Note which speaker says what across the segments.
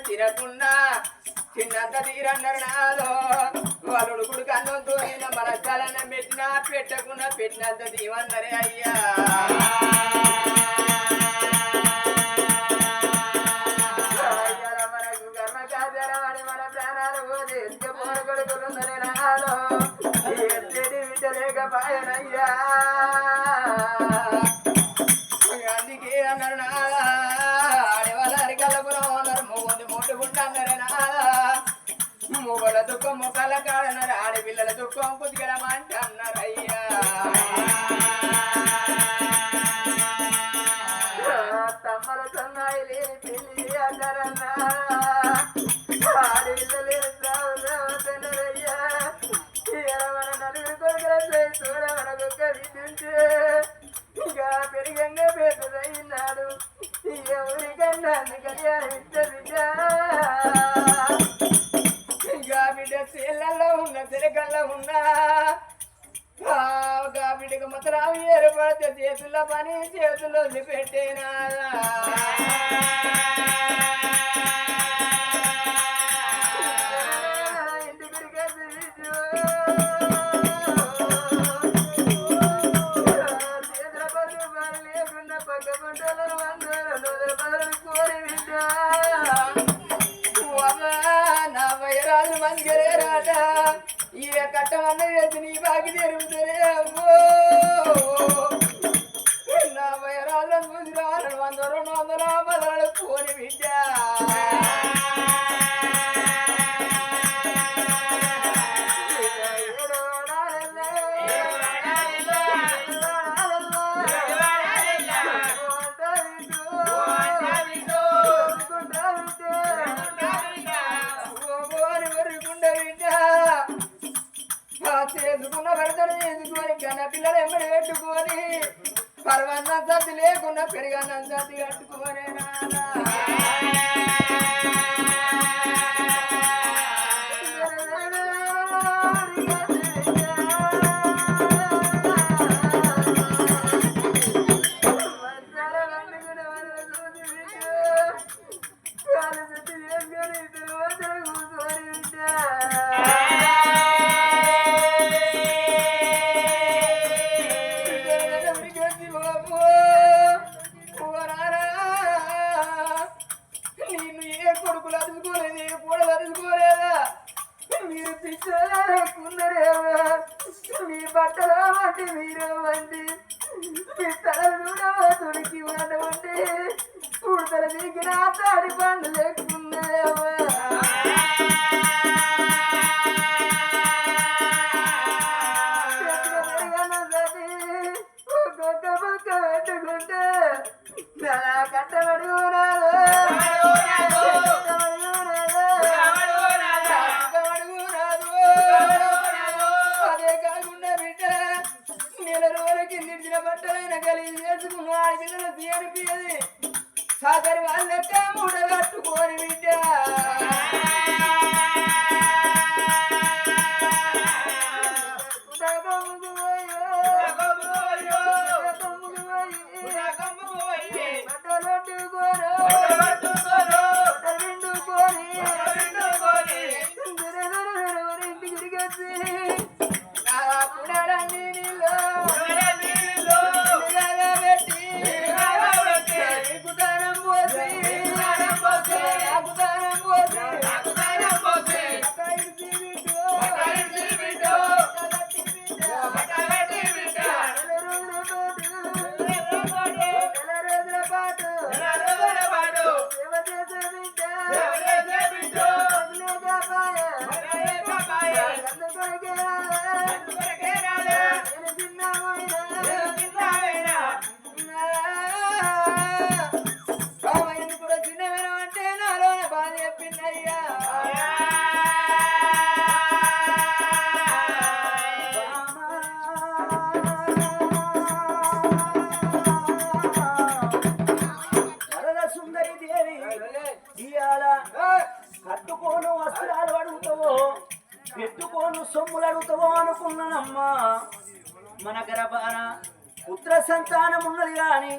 Speaker 1: తినకుండా చిన్నంత తీరన్నారు నాదో వాళ్ళు కొడుకు అన్నంతో మన చాలన్న పెట్టినా పెట్టకుండా పెట్టినంత తీవన్నరే అయ్యా మనకు కర్మకాచారమని మన ప్రాణాలు పోతే ఎంత పోన కొడుకులుందరే నాదో ఎట్టి విట్టలేకపాయనయ్యా అందుకే అన్నారు నా ఆడవాళ్ళ అరికల్లపురం అన్నారు మూడు మూటుకుంటున్నారే నా మూగల దుఃఖం ముఖాల కాడన్నారు ఆడపిల్లల దుఃఖం కుదిగలమంట అన్నారు అయ్యా తమ్మల సన్నాయి లేని పెళ్లి అన్నారన్నా ఆడపిల్ల లేని సాగుతున్నారయ్యా మన నలుగురు కొడుకుల చూడమన కుక్క విద్యుంటే ఇంకా పెరిగంగా పెద్దదయ్యాడు ఎవరికన్నా కళ్యాణం ఇచ్చా ఇంకా బిడ్డ చేళ్ళల్లో ఉన్న తిరగల్లో ఉన్నా బిడ్డకు మొత్తం ఏర్పడితే చేతుల్లో పని చేతుల్లో పెట్టేనా నా వైరాజు మందిరే రాట ఈ కట్టమన్న వేసి నీ బాకి తెరుగుతారే అమ్మో నా వైరాజు చూసి రాను 100 బలాలు కోరి బిడ్డ చేసుకున్న భర్తను చేసుకొని కన్న పిల్లలు ఎమ్మడి పెట్టుకొని పర్వన్నం సర్ది లేకుండా పెరిగన్నం సర్ది కట్టుకోనే నానా మీ బట్టలు వంటి మీరు వంటి మీ తలలు కూడా తుడికి వంటి ఉడతల దిగిన తాడి పండు లేకున్నాయమ్మా ఒక్కొక్క బొక్క పెట్టుకుంటే చాలా కట్టబడి బట్టలైన కలిగి చేసుకున్న ఆడపిల్లలు తీయనిపియది సాగరి వాళ్ళకే మూట కట్టుకోని బిడ్డ కట్టుకోను వస్త్రాలు అడుగుతావో పెట్టుకోను సొమ్ములు అడుగుతావో అనుకున్నానమ్మా మన గర్భాన పుత్ర సంతానం ఉన్నది గాని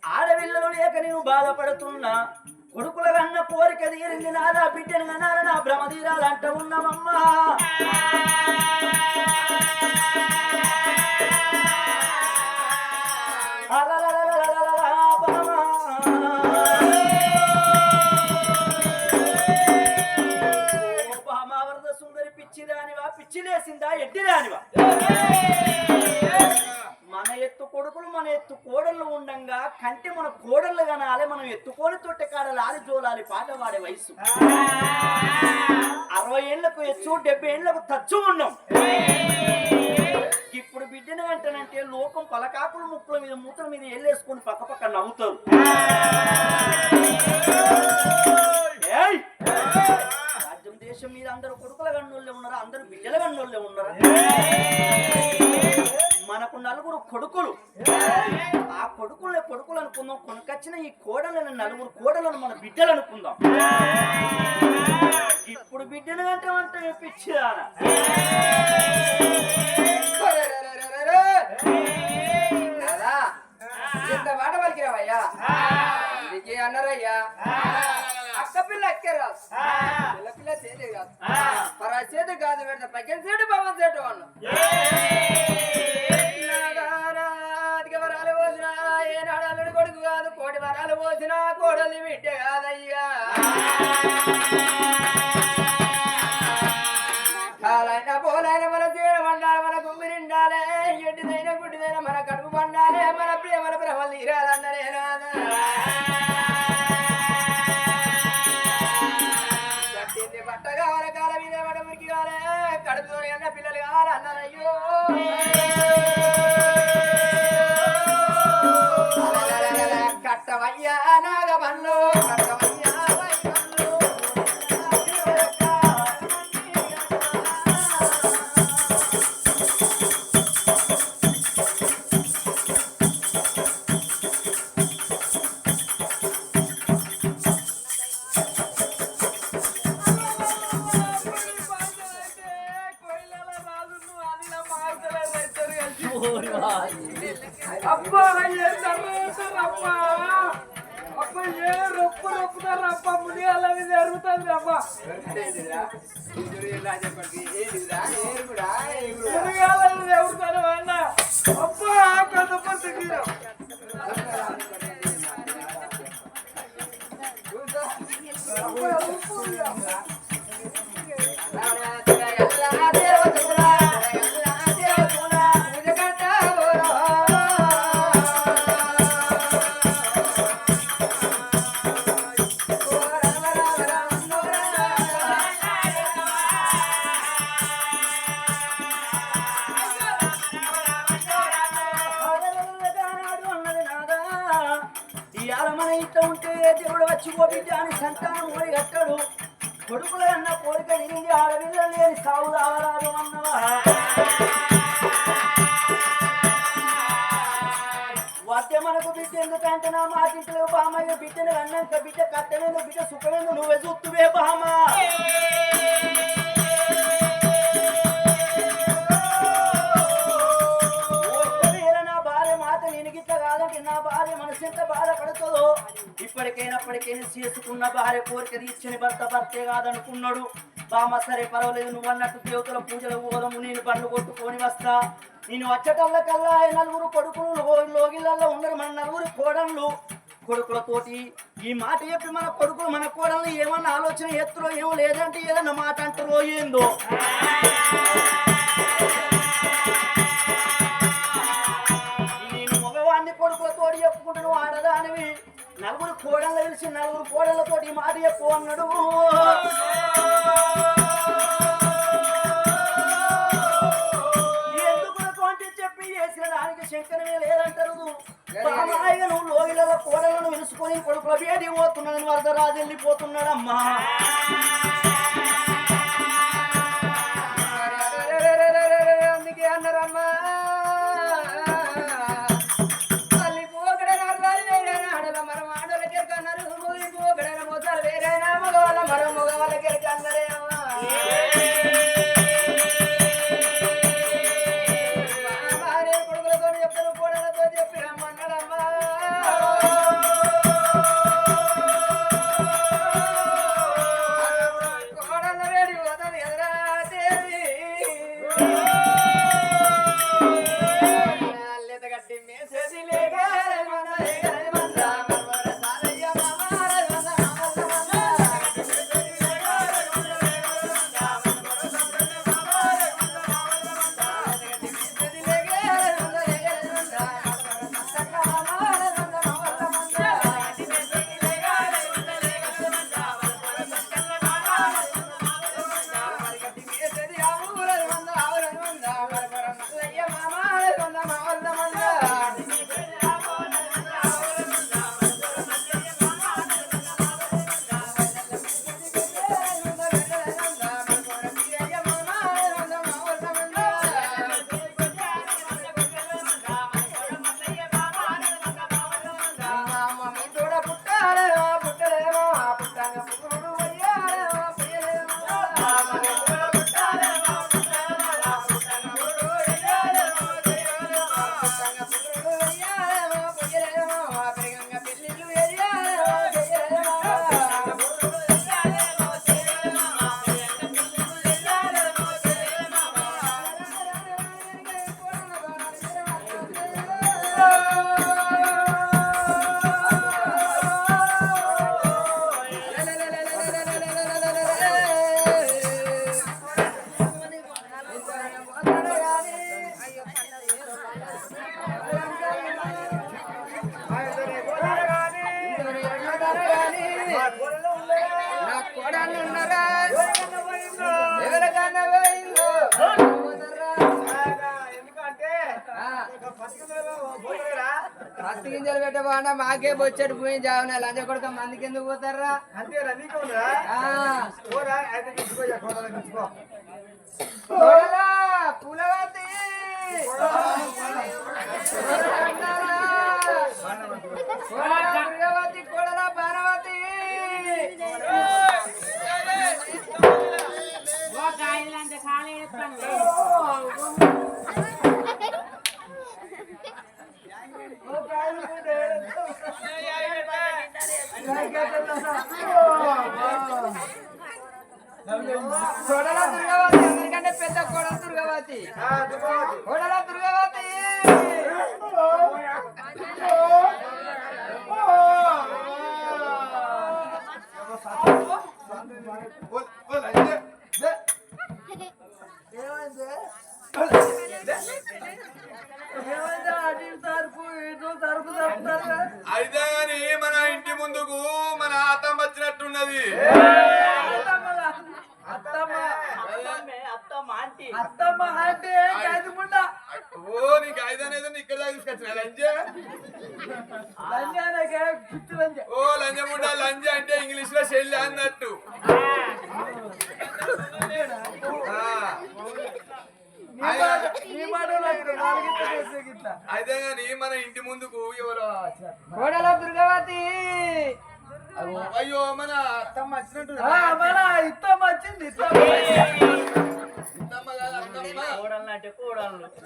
Speaker 1: ఆడపిల్లలు లేక నేను బాధపడుతున్నా
Speaker 2: కొడుకుల కన్న కోరిక తీరింది నాదా బిడ్డను కన్నారా నా భ్రమ తీరాలంట ఉన్నామమ్మా సుందరి పిచ్చిదానివా పిచ్చిలేసిందా ఎడ్డిదానివా మన ఎత్తు కొడుకులు మన ఎత్తు కోడళ్ళు ఉండంగా కంటే మన కోడళ్ళు కనాలి మనం ఎత్తుకోని తొట్టె కాడలు ఆడి జోలాలి పాట పాడే వయసు 60 ఏళ్లకు ఎచ్చు 70 ఏళ్లకు తచ్చు ఉన్నాం ఇప్పుడు బిడ్డను వెంటనంటే లోకం పలకాకులు ముక్కుల మీద మూతల మీద ఏళ్ళేసుకొని పక్క పక్క నవ్వుతారు రాజ్యం దేశం మీద అందరూ కొడుకుల గన్నోళ్ళే ఉన్నారా అందరూ బిడ్డల గన్నోళ్ళే ఉన్నారా మనకు నలుగురు కొడుకులు ఆ కొడుకులే కొడుకులు అనుకుందాం కొనుకొచ్చిన ఈ కోడలను నలుగురు కోడలను మన బిడ్డలు అనుకుందాం ఇప్పుడు బిడ్డను అంటే పిచ్చిదానా
Speaker 1: ఎంత మాట పలికిరావయ్యా నీకే అన్నారయ్యా అక్క పిల్ల అక్కే రాదు పిల్ల పిల్ల చేతి కాదు మరి ఆ చేతి కాదు పెడతా పక్కన సేటు పవన్ సేటు అన్న వరాలు పోసినా ఏ నాడాలు కొడుకు కాదు కోటి వరాలు పోసినా కోడలి బిడ్డ కాదయ్యా కాలైనా పోలైన మన తీర పండాలి మన గుమ్మి నిండాలి ఎడ్డిదైనా గుడ్డిదైనా మన కడుపు పండాలి మన ప్రేమల భ్రమలు తీరాలన్నరే నాదా కట్టింది బట్ట కావాలి కాల మీద పడ మురికి కాలే కడుపుతో అన్న పిల్లలు కావాలి అన్నారయ్యో కట్టవయ్యా నాగమల్లు కట్టవయ్యా అబ్బా అబ్బా అబ్బా ఏ రొప్పు రొప్పుతారబ్బా మునియాల మీద జరుగుతుంది అబ్బా మునియాల మీద ఎవరుతారు అన్న అబ్బా పెద్ద పద్ధతి
Speaker 2: మన ఇంట్లో ఉంటే దేవుడు వచ్చి పోబిడ్డ అని సంతానం ఓడి కట్టాడు కొడుకుల అన్న కోరిక తిరిగి ఆడవిల్ల లేని సాగు రావరాదు అన్నవా వద్ద మనకు బిడ్డ ఎందుకంటే నా మాటింట్లో బామయ్య బిడ్డను అన్నాక బిడ్డ కట్టలేదు బిడ్డ సుఖలేదు నువ్వే చూస్తువే బామ నా భార్య మనసు ఎంత బాధపడుతుందో ఇప్పటికైనా చేసుకున్న భార్య కోరిక తీర్చని భర్త భర్తే కాదనుకున్నాడు బామ్మ సరే పర్వాలేదు నువ్వు అన్నట్టు దేవతల పూజలు పోదము నేను బండ్లు కొట్టుకొని వస్తా నేను వచ్చేటల్లకల్లా నలుగురు కొడుకులు లోగిళ్ళల్లో ఉన్నారు మన నలుగురు కోడళ్ళు కొడుకులతోటి ఈ మాట చెప్పి మన కొడుకులు మన కోడళ్ళు ఏమన్నా ఆలోచన ఎత్తులో ఏమో లేదంటే ఏదన్నా మాట అంటారో ఏందో కొడుకులతోటి చెప్పుకుంటూ ఆడదానివి నలుగురు కోడళ్ళు తెలిసి నలుగురు కోడళ్ళతోటి మాట చెప్పు అన్నాడు ఎందుకు చెప్పి చేసిన దానికి శంకరమే లేదంటారు నువ్వు లోగిల కోడలను వెలుసుకొని కొడుకుల వేడి పోతున్నాడని వరదరాజు వెళ్ళిపోతున్నాడమ్మా అందుకే అన్నారమ్మా
Speaker 3: ఎందుకంటే
Speaker 1: పత్తి గింజలు పెట్టబోనా మాకే బొచ్చడు పోయి జావనా లంచ కొడుక మందికి ఎందుకు పోతారా
Speaker 3: అంతేరా నీకు ఉందా పోరా అయితే తీసుకో తీసుకో
Speaker 1: పులవతి ప్రియవతి కొడల బాణవతి కొడల దుర్గవతి అందరికంటే పెద్ద కొడల దుర్గవతి కొడల దుర్గవతి
Speaker 4: అయితే గాని మన ఇంటి ముందుకు మన ఆతం వచ్చినట్టున్నది. ఓ నీకు ఐదు అనేది ఇక్కడ దాకా తీసుకొచ్చిన లంజ. ఓ లంజముండ లంజ అంటే ఇంగ్లీష్ లో చెల్లి అన్నట్టు. అయితే గాని మన ఇంటి ముందుకు ఎవరో
Speaker 1: కోడల దుర్గవతి
Speaker 4: అయ్యో మన అత్తమ్మ వచ్చినట్టు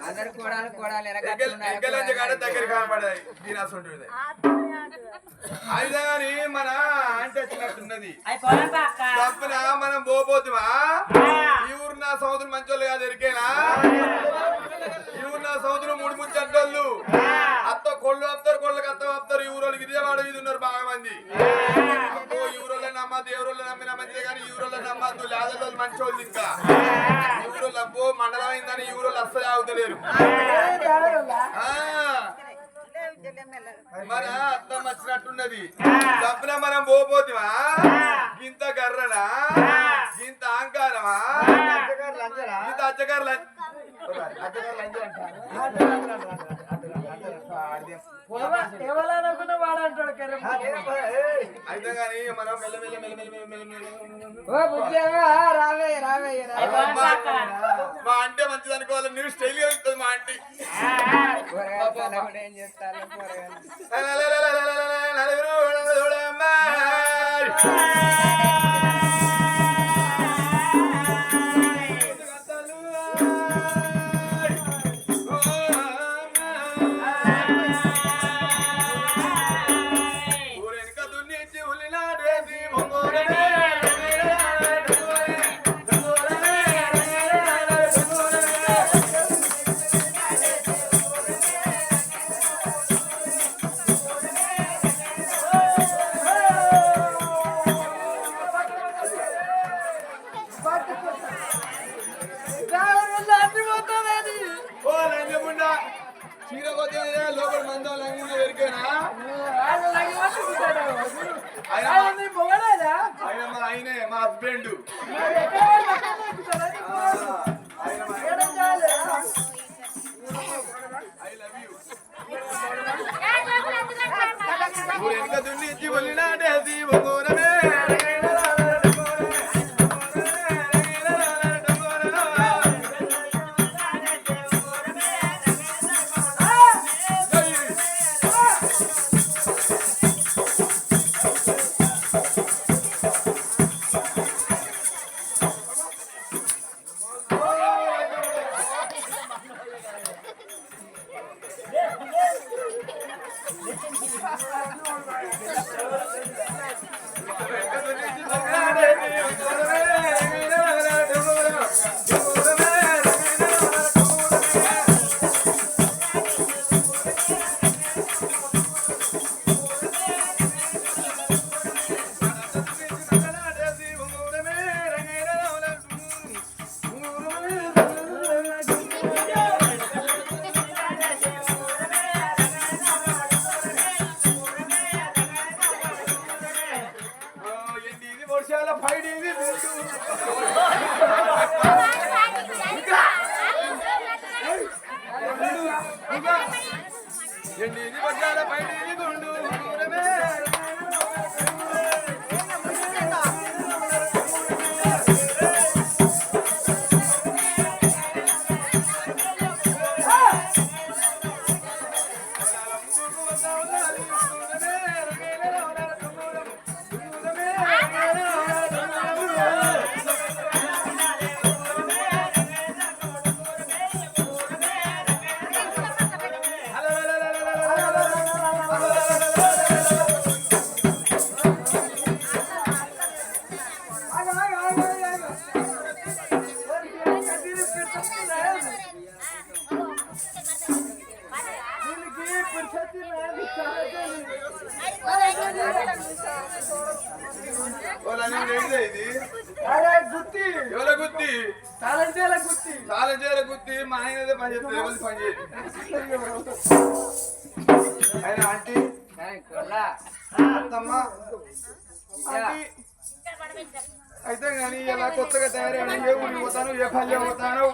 Speaker 1: అందరు కోడాలు కోడాలి
Speaker 4: దగ్గర కనపడాయి దీనాసుంటుంది. అయితే గాని మన అంటే వచ్చినట్టున్నది. తప్పున మనం పోపోతుమా ఈ ఊరు నా సముద్రం మంచోళ్ళు కాదు ఎరికేనా? ఈ ఊరు నా సముద్రం మూడు ముచ్చట్టోళ్ళు అత్త కొళ్ళు ఆపుతారు కొళ్ళకి అత్త ఆపుతారు. ఈ ఊరోళ్ళకి ఇదే వాడు ఇది ఉన్నారు బాగా మంది. ఈ ఊరోళ్ళ నమ్మద్దు ఎవరోళ్ళు నమ్మిన మంచిదే కానీ ఈ ఊరోళ్ళ నమ్మద్దు లేదోళ్ళు మంచోళ్ళు. ఇంకా ఈ ఊరోళ్ళు అబ్బో మండలం అయిందని ఈ ఊరోళ్ళు అస్సలు ఆగుతలేరు. మన అర్థం వచ్చినట్టున్నది. తప్పున మనం పోపోతుమా ఇంత గర్రనా ఇంత అహంకారమా ఇంత అచ్చగారు
Speaker 2: ఎవరనుకున్న వాడు అంటాడు
Speaker 4: అయితే గాని మనం
Speaker 1: రావే రావే
Speaker 4: మా అంటే మంచిది అనుకోవాలి. న్యూ స్టైల్ గా ఉంటుంది మా ఆంటీ.
Speaker 1: ఏం చేస్తారు
Speaker 4: చీర కొద్ది లోపల మందం లంగుండా దొరికేనా ఆయనే మా హస్బెండ్. వెనుక దున్నిచ్చి ఒలినాడేసి ఒంగోరమే వర్షాల ఫైడింగ్ ఏంటిదే ఇది
Speaker 3: అరే గుత్తి
Speaker 4: ఎవరో గుత్తి
Speaker 3: తాళంచేల గుత్తి
Speaker 4: చాలా చేయాలి గుత్తి మా ఆయనదే పని చేస్తుంది ఎవరి పని చేయదు ఆయన ఆంటీ అత్తమ్మ ఆంటీ అయితే కానీ ఇలా కొత్తగా తయారైన ఏ ఊరికి పోతాను ఏ పల్లె పోతాను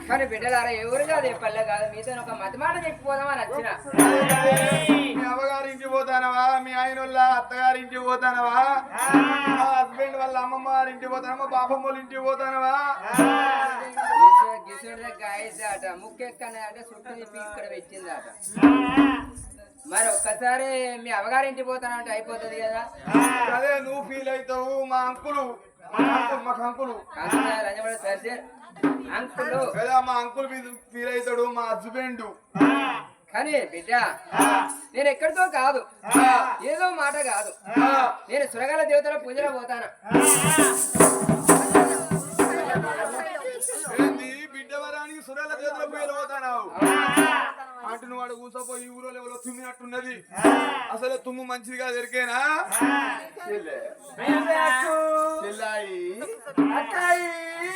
Speaker 1: కానీ బిడ్డలారా ఎవరు కాదు ఏ పల్లె కాదు మీతో ఒక మతి మాట చెప్పిపోదామని వచ్చిన
Speaker 4: మీ అమ్మగారింటికి పోతానవా మీ ఆయన వాళ్ళ అత్తగారింటికి పోతానవా మా హస్బెండ్ వాళ్ళ అమ్మమ్మ గారింటికి పోతానవా బాపమ్మ వాళ్ళ ఇంటికి పోతానవా
Speaker 1: గిసుడి గాయసాట ముక్కెక్కనే అంటే చుట్టూ తిప్పి ఇక్కడ పెట్టిందట మరి ఒక్కసారి మీ అవగారింటికి పోతానంటే అయిపోతుంది కదా
Speaker 4: అదే నువ్వు ఫీల్ అవుతావు మా అంకులు మాకు అంకులు
Speaker 1: అంకులు
Speaker 4: కదా మా అంకుల్ ఫీల్ అవుతాడు మా హస్బెండ్
Speaker 1: కానీ బిడ్డ నేను ఎక్కడితో కాదు ఏదో మాట కాదు నేను సురగల దేవతల పూజలో పోతాను
Speaker 4: బిడ్డవరానికి సురాల చేతుల పూజలు పోతాను అంటున్న వాడు కూసోపోయి ఊరో ఎవరో తుమ్మినట్టున్నది అసలు తుమ్ము మంచిదిగా దొరికేనా చెల్లాయి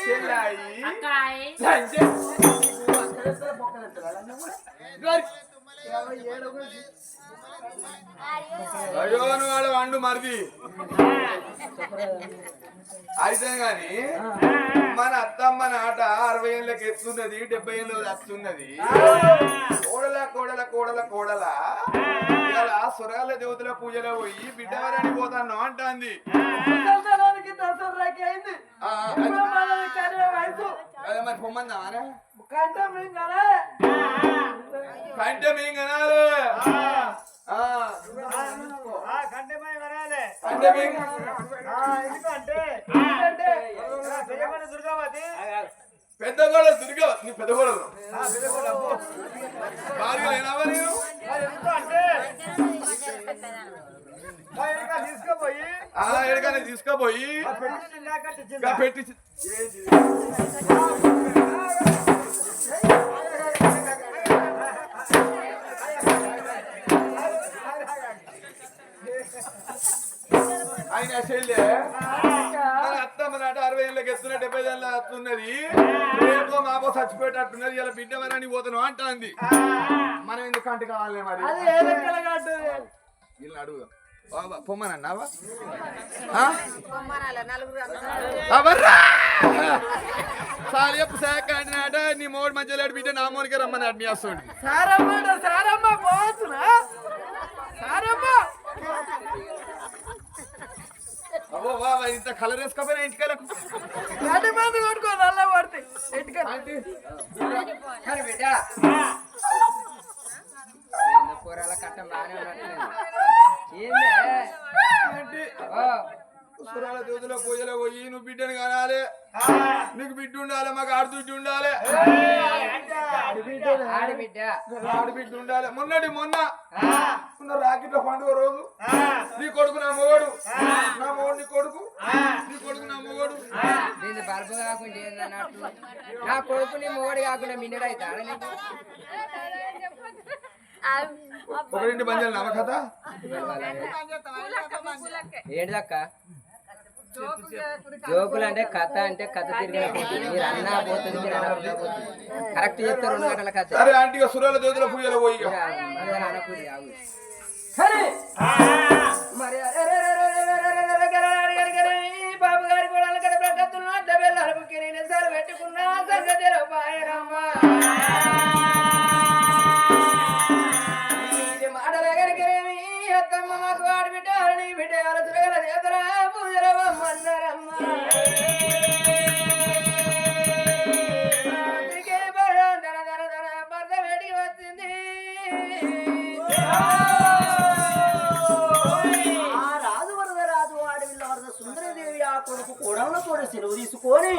Speaker 4: చెల్లాయి అయ్యో నువ్వు వాడు వండు మరిది అయితే గాని మన అత్తమ్మ నాట 60 ఏళ్ళకి ఎత్తున్నది 70 ఏళ్ళు వస్తున్నది కోడల కోడల కోడల కోడల ఇలా సురాల దేవతల పూజలో పోయి బిడ్డవారని పోతాను అంటాంది అదే మరి పొమ్మందామా కంఠం ఏం కనాలి పెద్ద గోడ దుర్గా నీ పెద్ద గోడలు భార్య అయినావా నేను ఎడగానే తీసుకుపోయి పెట్టి ఆయన చెల్లె అత్తమ్మ నాట 60 ఏళ్ళకి ఎత్తున్న 70 ఏళ్ళ వస్తున్నది రేపో మాపో చచ్చిపోయేటట్టున్నది ఇలా బిడ్డ మరని పోతాను అంటాంది మనం ఎందుకు అంటు కావాలి మరి వీళ్ళని అడుగుదాం పొమ్మనన్నావా సార్ చెప్పు శాఖ నాట నీ మోడు మధ్యలో బిడ్డ నా మోనికే రమ్మన్నాడు నీ వస్తుంది అబ్బో బాబా ఇంత కలర్ వేసుకోపోయినా ఇంటికెళ్ళకు
Speaker 1: కొట్టుకో నల్ల పడితే బిడ్డ కూరల కట్టం బాగానే ఉన్నట్టు
Speaker 4: పుష్కరాల దేవతల పూజలో పోయి నువ్వు బిడ్డను కనాలి నీకు బిడ్డ ఉండాలి మాకు ఆడబిడ్డ ఉండాలి ఆడబిడ్డ ఉండాలి మొన్న రాకెట్ల పండుగ రోజు నీ కొడుకు నా మొగడు నా మొగడు నీ కొడుకు నీ కొడుకు నా మొగడు
Speaker 1: దీన్ని బల్బు కాకుండా ఏందన్నట్టు నా కొడుకు నీ మొగడు కాకుండా మిన్నడైతా
Speaker 4: ఒకరింటి బంజాలు నమ్మ కథ
Speaker 1: ఏంటక్క జోకులు అంటే కథ తిరిగిన మీరు అన్నా పోతుంది మీరు అన్నా పోతుంది కరెక్ట్ చెప్తారు 2 గంటల కథ
Speaker 4: సరే ఆంటీ సురాల దేవతల పూజలో పోయి
Speaker 1: మరి బాబు గారి కూడా సార్ పెట్టుకున్నా సంగతి పాయరమ్మా మాటలగరికరేమి అత్తమ్మ మాకు వాడి బిడ్డారు నీ బిడ్డారు సురగల దేవతరా పూజరవమ్మన్నారమ్మా భర్త వేటికి వచ్చింది
Speaker 2: రాజు వరద రాజు ఆడవిల్ల వరద సుందరదేవి ఆ కొడుకు కూడా సెలవు తీసుకొని